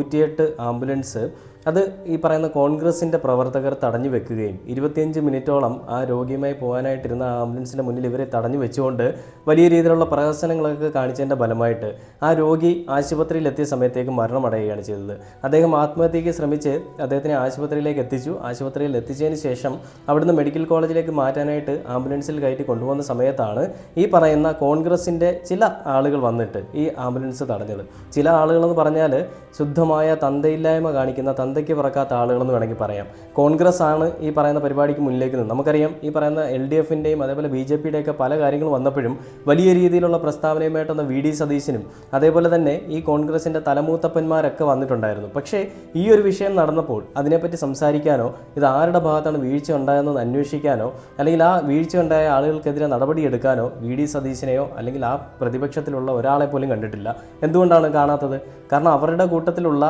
108 ambulance അത് ഈ പറയുന്ന കോൺഗ്രസിൻ്റെ പ്രവർത്തകർ തടഞ്ഞു വെക്കുകയും 25 മിനിറ്റോളം ആ രോഗിയുമായി പോകാനായിട്ടിരുന്ന ആംബുലൻസിൻ്റെ മുന്നിൽ ഇവരെ തടഞ്ഞു വെച്ചുകൊണ്ട് വലിയ രീതിയിലുള്ള പ്രഹസനങ്ങളൊക്കെ കാണിച്ചതിൻ്റെ ഫലമായിട്ട് ആ രോഗി ആശുപത്രിയിൽ എത്തിയ സമയത്തേക്ക് മരണമടയുകയാണ് ചെയ്തത്. അദ്ദേഹം ആത്മഹത്യയ്ക്ക് ശ്രമിച്ച് അദ്ദേഹത്തിനെ ആശുപത്രിയിലേക്ക് എത്തിച്ചു. ആശുപത്രിയിൽ എത്തിച്ചതിന് ശേഷം അവിടുന്ന് മെഡിക്കൽ കോളേജിലേക്ക് മാറ്റാനായിട്ട് ആംബുലൻസിൽ കയറ്റി കൊണ്ടുപോകുന്ന സമയത്താണ് ഈ പറയുന്ന കോൺഗ്രസിൻ്റെ ചില ആളുകൾ വന്നിട്ട് ഈ ആംബുലൻസ് തടഞ്ഞത്. ചില ആളുകളെന്ന് പറഞ്ഞാൽ ശുദ്ധമായ തന്തയില്ലായ്മ കാണിക്കുന്ന, തന്തയ്ക്ക് പറക്കാത്ത ആളുകളെന്ന് വേണമെങ്കിൽ പറയാം. കോൺഗ്രസ് ആണ് ഈ പറയുന്ന പരിപാടിക്ക് മുന്നിലേക്ക് നിന്ന്. നമുക്കറിയാം ഈ പറയുന്ന LDFിൻ്റെയും അതേപോലെ BJPയുടെയൊക്കെ പല കാര്യങ്ങൾ വന്നപ്പോഴും വലിയ രീതിയിലുള്ള പ്രസ്താവനയുമായിട്ടൊന്ന് VD സതീശനും അതേപോലെ തന്നെ ഈ കോൺഗ്രസിൻ്റെ തലമൂത്തപ്പന്മാരൊക്കെ വന്നിട്ടുണ്ടായിരുന്നു. പക്ഷേ ഈ ഒരു വിഷയം നടന്നപ്പോൾ അതിനെപ്പറ്റി സംസാരിക്കാനോ ഇത് ആരുടെ ഭാഗത്താണ് വീഴ്ച ഉണ്ടായതെന്ന് അന്വേഷിക്കാനോ അല്ലെങ്കിൽ ആ വീഴ്ച ഉണ്ടായ ആളുകൾക്കെതിരെ നടപടിയെടുക്കാനോ VD സതീശനെയോ അല്ലെങ്കിൽ ആ പ്രതിപക്ഷത്തിലുള്ള ഒരാളെ പോലും കണ്ടിട്ടില്ല. എന്തുകൊണ്ടാണ് കാണാത്തത്? കാരണം അവരുടെ കൂട്ടത്തിലുള്ള